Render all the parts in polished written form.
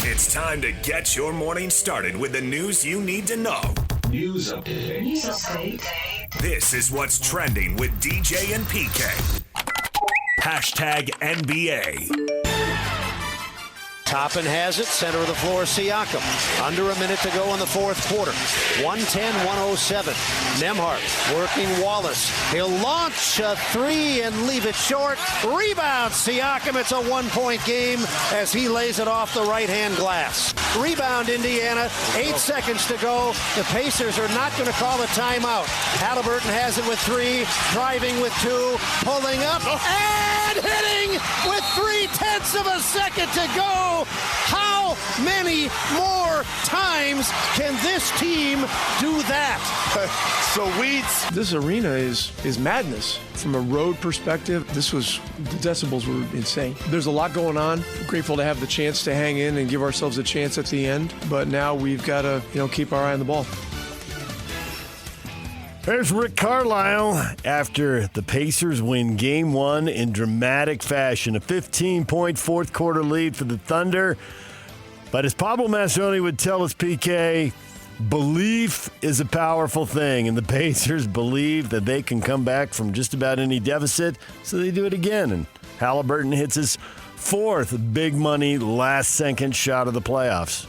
It's time to get your morning started with the news you need to know. News update. This is what's trending with DJ and PK. Hashtag NBA. Toppin has it, center of the floor, Siakam. Under a minute to go in the fourth quarter. 110-107. Nembhard working Wallace. He'll launch a three and leave it short. Rebound, Siakam. It's a one-point game as he lays it off the right-hand glass. Rebound, Indiana. 8 seconds to go. The Pacers are not going to call a timeout. Halliburton has it with 3, driving with 2, pulling up, and hitting with 0.3 of a second to go. How many more times can this team do that? This arena is madness. From a road perspective, the decibels were insane. There's a lot going on. Grateful to have the chance to hang in and give ourselves a chance at the end. But now we've got to, keep our eye on the ball. There's Rick Carlisle after the Pacers win Game 1 in dramatic fashion. A 15-point fourth quarter lead for the Thunder. But as Pablo Mastroeni would tell us, PK, belief is a powerful thing. And the Pacers believe that they can come back from just about any deficit, so they do it again. And Halliburton hits his fourth big money last-second shot of the playoffs.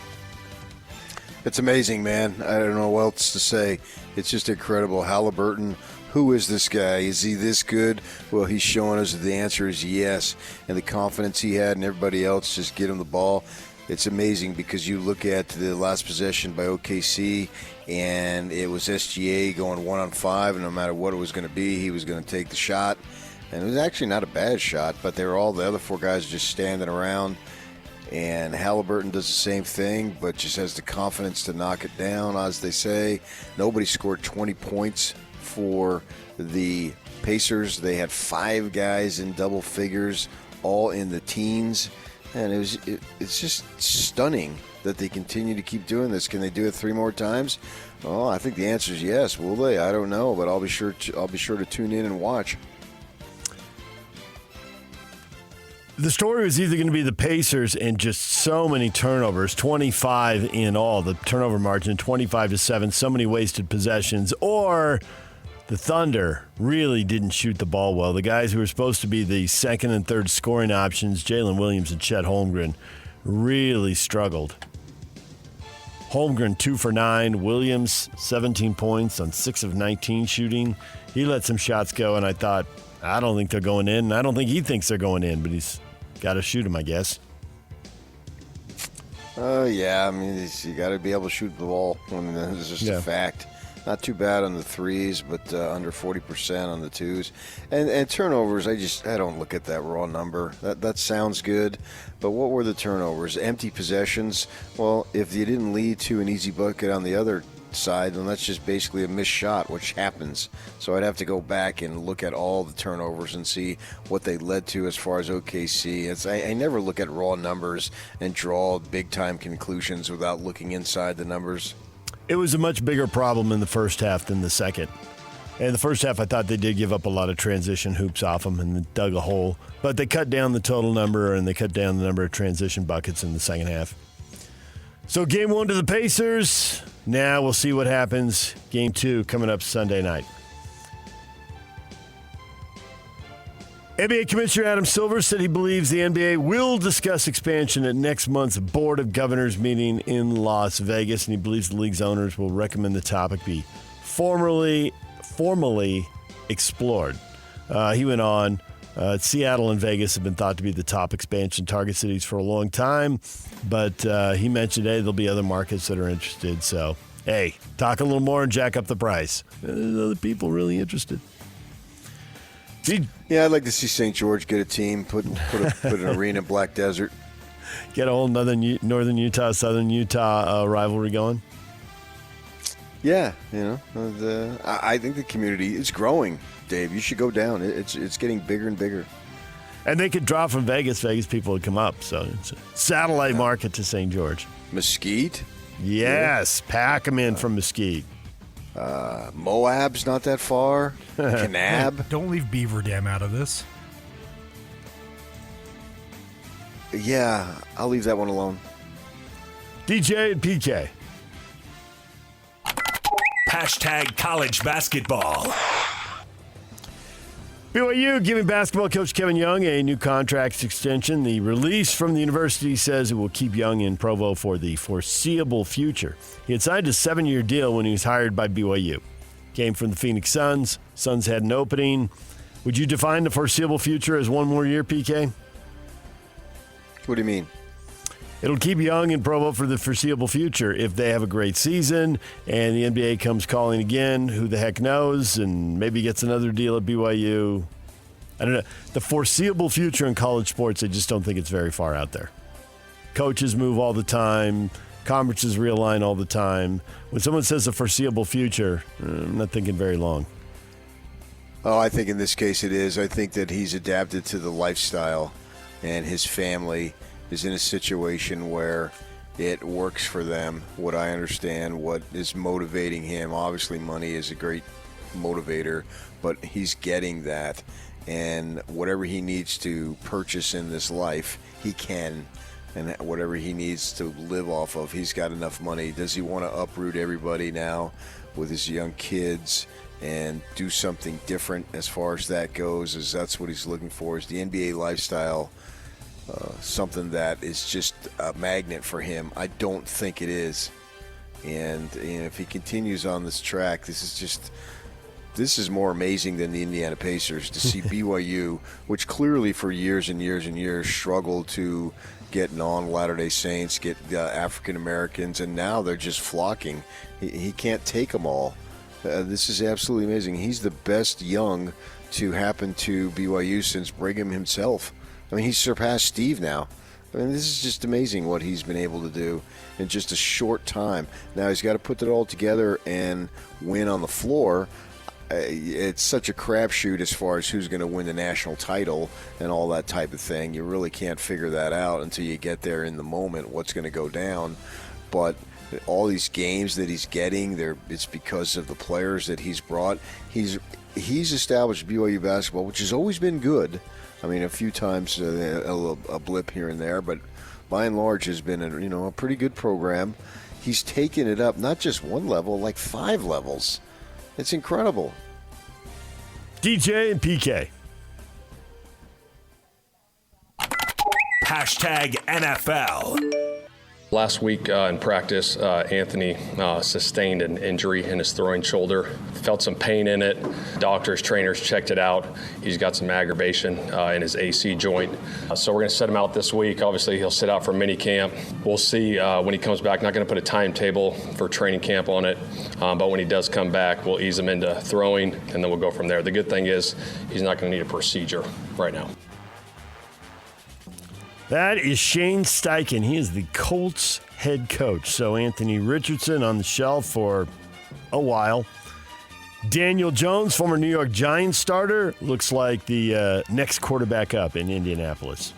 It's amazing, man. I don't know what else to say. It's just incredible. Halliburton, who is this guy? Is he this good? Well, he's showing us that the answer is yes. And the confidence he had and everybody else just get him the ball. It's amazing because you look at the last possession by OKC, and it was SGA going 1-on-5, and no matter what it was going to be, he was going to take the shot. And it was actually not a bad shot, but they were all the other 4 guys just standing around. And Halliburton does the same thing, but just has the confidence to knock it down. As they say, nobody scored 20 points for the Pacers. They had 5 guys in double figures, all in the teens. And it's just stunning that they continue to keep doing this. Can they do it 3 more times? Well, I think the answer is yes. Will they? I don't know, but I'll be sure to tune in and watch. The story was either going to be the Pacers and just so many turnovers, 25 in all, the turnover margin, 25-7, so many wasted possessions, or the Thunder really didn't shoot the ball well. The guys who were supposed to be the second and third scoring options, Jalen Williams and Chet Holmgren, really struggled. Holmgren 2 for 9, Williams 17 points on 6 of 19 shooting. He let some shots go, and I thought, I don't think they're going in, and I don't think he thinks they're going in, but he's got to shoot them, I guess. Yeah, I mean, you got to be able to shoot the ball. I mean, that's just a fact. Not too bad on the threes, but under 40% on the twos. And turnovers, I don't look at that raw number. That sounds good, but what were the turnovers? Empty possessions? Well, if you didn't lead to an easy bucket on the other side, then that's just basically a missed shot, which happens. So I'd have to go back and look at all the turnovers and see what they led to as far as OKC. I never look at raw numbers and draw big-time conclusions without looking inside the numbers. It was a much bigger problem in the first half than the second. In the first half, I thought they did give up a lot of transition hoops off them and dug a hole. But they cut down the total number, and they cut down the number of transition buckets in the second half. So Game 1 to the Pacers. Now we'll see what happens. Game 2 coming up Sunday night. NBA Commissioner Adam Silver said he believes the NBA will discuss expansion at next month's Board of Governors meeting in Las Vegas, and he believes the league's owners will recommend the topic be formally explored. He went on, Seattle and Vegas have been thought to be the top expansion target cities for a long time, but he mentioned, hey, there'll be other markets that are interested. So, hey, talk a little more and jack up the price. There's other people really interested. Yeah, I'd like to see St. George get a team, put an arena in Black Desert. Get a whole northern Utah, southern Utah rivalry going. Yeah, I think the community is growing, Dave. You should go down. It's getting bigger and bigger. And they could draw from Vegas. Vegas people would come up. So it's a satellite market to St. George. Mesquite? Yes, pack them in from Mesquite. Moab's not that far. Kanab. Don't leave Beaver Dam out of this. Yeah, I'll leave that one alone. DJ and PK. Hashtag college basketball. BYU giving basketball coach Kevin Young a new contract extension. The release from the university says it will keep Young in Provo for the foreseeable future. He had signed a 7-year deal when he was hired by BYU. Came from the Phoenix Suns. Suns had an opening. Would you define the foreseeable future as one more year, PK? What do you mean? It'll keep Young in Provo for the foreseeable future. If they have a great season and the NBA comes calling again, who the heck knows, and maybe gets another deal at BYU. I don't know. The foreseeable future in college sports, I just don't think it's very far out there. Coaches move all the time. Conferences realign all the time. When someone says the foreseeable future, I'm not thinking very long. Oh, I think in this case it is. I think that he's adapted to the lifestyle, and his family is in a situation where it works for them. What I understand, what is motivating him, obviously money is a great motivator, but he's getting that. And whatever he needs to purchase in this life, he can. And whatever he needs to live off of, he's got enough money. Does he want to uproot everybody now with his young kids and do something different as far as that goes? Is that's what he's looking for? Is the NBA lifestyle something that is just a magnet for him? I don't think it is. And if he continues on this track, this is more amazing than the Indiana Pacers to see BYU, which clearly for years and years and years struggled to get non-Latter-day Saints, get African Americans, and now they're just flocking. He can't take them all. This is absolutely amazing. He's the best young to happen to BYU since Brigham himself. I mean, he's surpassed Steve now. I mean, this is just amazing what he's been able to do in just a short time. Now he's got to put that all together and win on the floor. It's such a crapshoot as far as who's going to win the national title and all that type of thing. You really can't figure that out until you get there in the moment, what's going to go down. But all these games that he's getting, it's because of the players that he's brought. He's established BYU basketball, which has always been good. I mean, a few times a blip here and there, but by and large has been a pretty good program. He's taken it up not just one level, like 5 levels. It's incredible. DJ and PK. Hashtag NFL. Last week in practice, Anthony sustained an injury in his throwing shoulder. Felt some pain in it. Doctors, trainers checked it out. He's got some aggravation in his AC joint. So we're going to set him out this week. Obviously, he'll sit out for mini camp. We'll see when he comes back. Not going to put a timetable for training camp on it. But when he does come back, we'll ease him into throwing, and then we'll go from there. The good thing is he's not going to need a procedure right now. That is Shane Steichen. He is the Colts head coach. So Anthony Richardson on the shelf for a while. Daniel Jones, former New York Giants starter, looks like the next quarterback up in Indianapolis.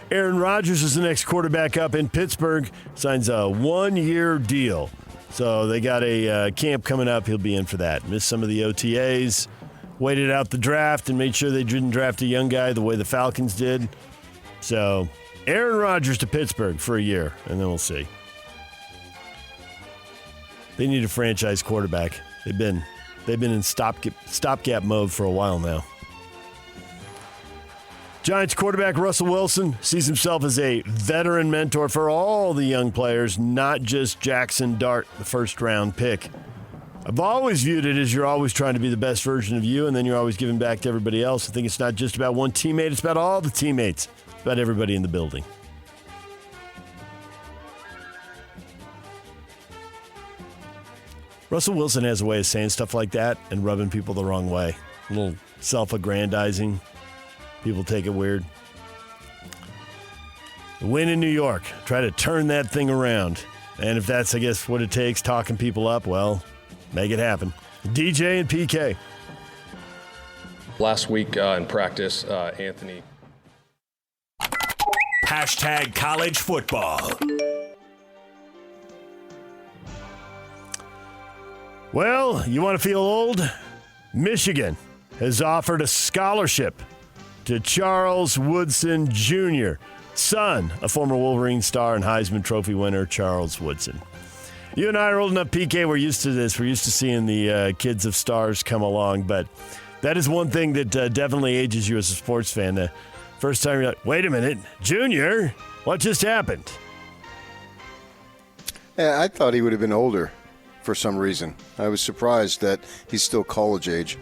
Aaron Rodgers is the next quarterback up in Pittsburgh. Signs a 1-year deal. So they got a camp coming up. He'll be in for that. Missed some of the OTAs. Waited out the draft and made sure they didn't draft a young guy the way the Falcons did. So, Aaron Rodgers to Pittsburgh for a year, and then we'll see. They need a franchise quarterback. They've been in stopgap mode for a while now. Giants quarterback Russell Wilson sees himself as a veteran mentor for all the young players, not just Jackson Dart, the first-round pick. I've always viewed it as you're always trying to be the best version of you, and then you're always giving back to everybody else. I think it's not just about one teammate. It's about all the teammates. It's about everybody in the building. Russell Wilson has a way of saying stuff like that and rubbing people the wrong way. A little self-aggrandizing. People take it weird. Win in New York. Try to turn that thing around. And if that's, I guess, what it takes, talking people up, well, make it happen. DJ and PK. Last week in practice, Anthony. Hashtag college football. Well, you want to feel old? Michigan has offered a scholarship to Charles Woodson Jr., son of former Wolverine star and Heisman Trophy winner Charles Woodson. You and I are old enough, PK, we're used to this. We're used to seeing the kids of stars come along, but that is one thing that definitely ages you as a sports fan. The first time you're like, wait a minute, Junior, what just happened? Yeah, I thought he would have been older for some reason. I was surprised that he's still college age.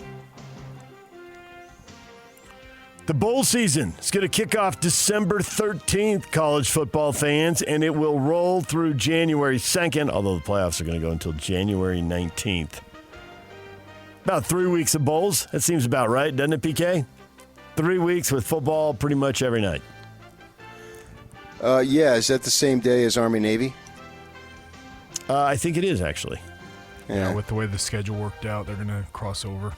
The bowl season is going to kick off December 13th, college football fans, and it will roll through January 2nd, although the playoffs are going to go until January 19th. About 3 weeks of bowls. That seems about right, doesn't it, PK? 3 weeks with football pretty much every night. Yeah, is that the same day as Army-Navy? I think it is, actually. Yeah, with the way the schedule worked out, they're going to cross over.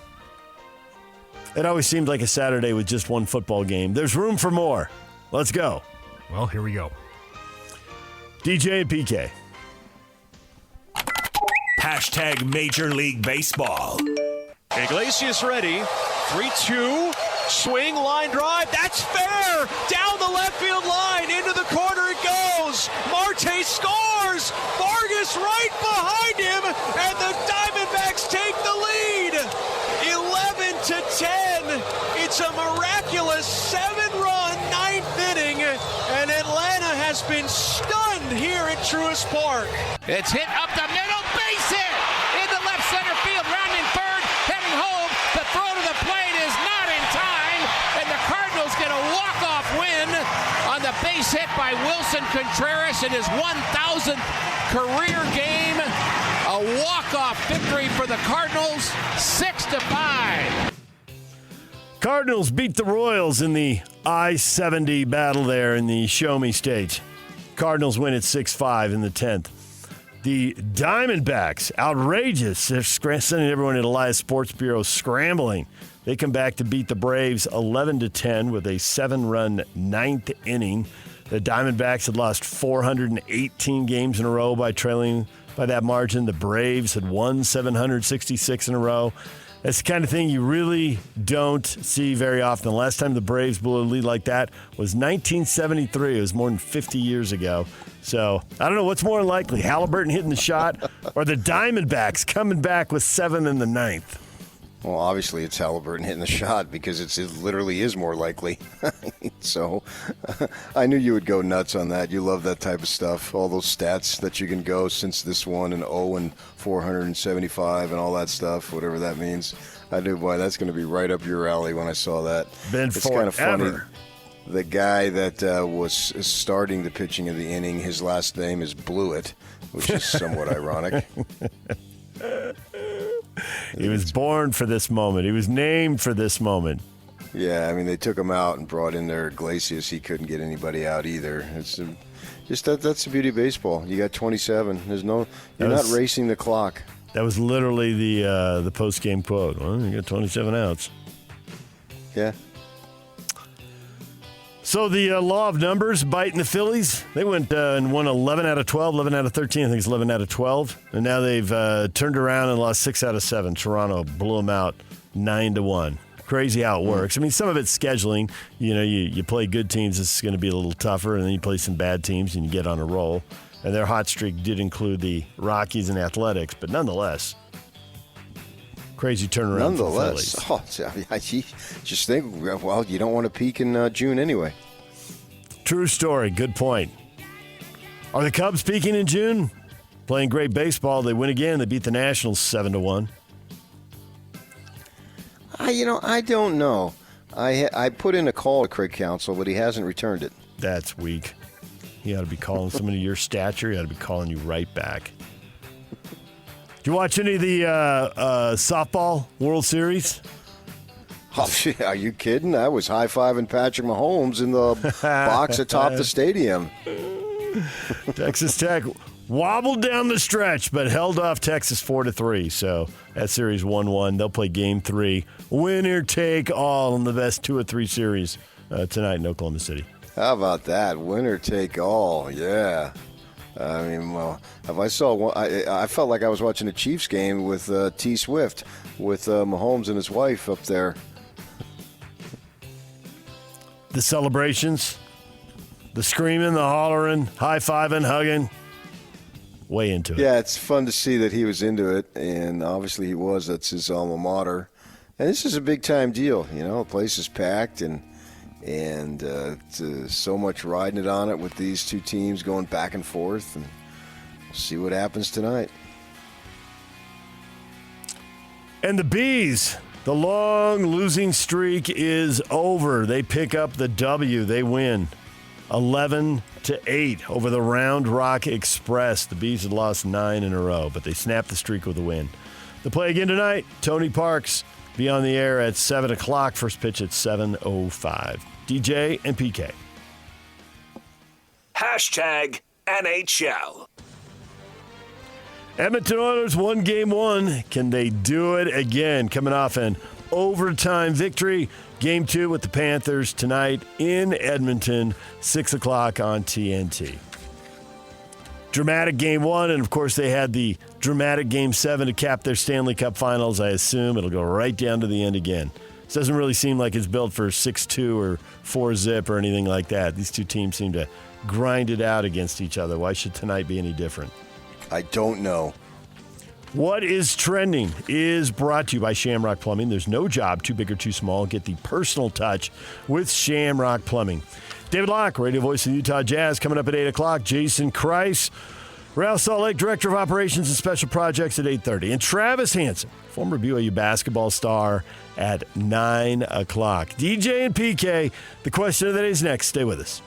It always seemed like a Saturday with just one football game. There's room for more. Let's go. Well, here we go. DJ and PK. Hashtag Major League Baseball. Iglesias ready. 3-2. Swing, line drive. That's fair. Down the left field line. Into the corner it goes. Marte scores. Vargas right behind him. And the Diamondbacks take the lead. 11-10. It's a miraculous 7-run ninth inning. And Atlanta has been stunned here at Truist Park. It's hit up the middle. Base hit. Into left center field. Rounding third. Heading home. The throw to the plate is not in time. And the Cardinals get a walk-off win on the base hit by Wilson Contreras in his 1,000th career game. A walk-off victory for the Cardinals, 6-5. Cardinals beat the Royals in the I-70 battle there in the Show Me State. Cardinals win at 6-5 in the 10th. The Diamondbacks, outrageous. They're sending everyone at Elias Sports Bureau scrambling. They come back to beat the Braves 11-10 with a 7-run ninth inning. The Diamondbacks had lost 418 games in a row by trailing by that margin. The Braves had won 766 in a row. That's the kind of thing you really don't see very often. The last time the Braves blew a lead like that was 1973. It was more than 50 years ago. So I don't know what's more likely, Halliburton hitting the shot or the Diamondbacks coming back with 7 in the ninth. Well, obviously it's Halliburton hitting the shot because it literally is more likely. So I knew you would go nuts on that. You love that type of stuff, all those stats that you can go since this one and 0 and 475 and all that stuff, whatever that means. I knew, boy, that's going to be right up your alley when I saw that. It's kind of funny. The guy that was starting the pitching of the inning, his last name is Blewett, which is somewhat ironic. He was born for this moment. He was named for this moment. Yeah, I mean, they took him out and brought in their Iglesias. He couldn't get anybody out either. It's just that's the beauty of baseball. You got 27. You're not racing the clock. That was literally the post-game quote. Well, you got 27 outs. Yeah. So the law of numbers biting the Phillies. They went and won 11 out of 12, 11 out of 13. I think it's 11 out of 12. And now they've turned around and lost 6 out of 7. Toronto blew them out 9-1. Crazy how it works. I mean, some of it's scheduling. You know, you play good teams, this is going to be a little tougher. And then you play some bad teams and you get on a roll. And their hot streak did include the Rockies and Athletics. But nonetheless, crazy turnaround for the Phillies. Just think, well, you don't want to peak in June anyway. True story. Good point. Are the Cubs peaking in June? Playing great baseball. They win again. They beat the Nationals 7-1. I don't know. I put in a call to Craig Counsell, but he hasn't returned it. That's weak. He ought to be calling somebody your stature. He ought to be calling you right back. Did you watch any of the softball World Series? Oh, are you kidding? I was high-fiving Patrick Mahomes in the box atop the stadium. Texas Tech wobbled down the stretch, but held off Texas 4-3. So that series 1-1. They'll play Game 3. Winner take all in the best 2 or 3 series tonight in Oklahoma City. How about that? Winner take all. Yeah. I mean, well, if I saw one, I felt like I was watching a Chiefs game with T. Swift, with Mahomes and his wife up there. The celebrations The screaming, the hollering, high-fiving, hugging. Way into it. Yeah, it's fun to see that he was into it, and obviously he was. That's his alma mater. And this is a big-time deal. The place is packed, and so much riding it on it with these two teams going back and forth, and we'll see what happens tonight. And the Bees, the long losing streak is over. They pick up the W. They win 11-8 over the Round Rock Express. The Bees had lost 9 in a row, but they snapped the streak with a win. They play again tonight. Tony Parks be on the air at 7 o'clock. First pitch at 7:05. DJ and PK. #NHL. Edmonton Oilers won Game 1. Can they do it again? Coming off an overtime victory. Game 2 with the Panthers tonight in Edmonton, 6 o'clock on TNT. Dramatic Game 1, and of course they had the dramatic Game 7 to cap their Stanley Cup Finals. I assume it'll go right down to the end again. This doesn't really seem like it's built for 6-2 or 4-zip or anything like that. These two teams seem to grind it out against each other. Why should tonight be any different? I don't know. What is trending is brought to you by Shamrock Plumbing. There's no job too big or too small. Get the personal touch with Shamrock Plumbing. David Locke, radio voice of the Utah Jazz, coming up at 8 o'clock. Jason Kreis, Real Salt Lake Director of Operations and Special Projects at 8:30. And Travis Hansen, former BYU basketball star, at 9 o'clock. DJ and PK, the question of the day is next. Stay with us.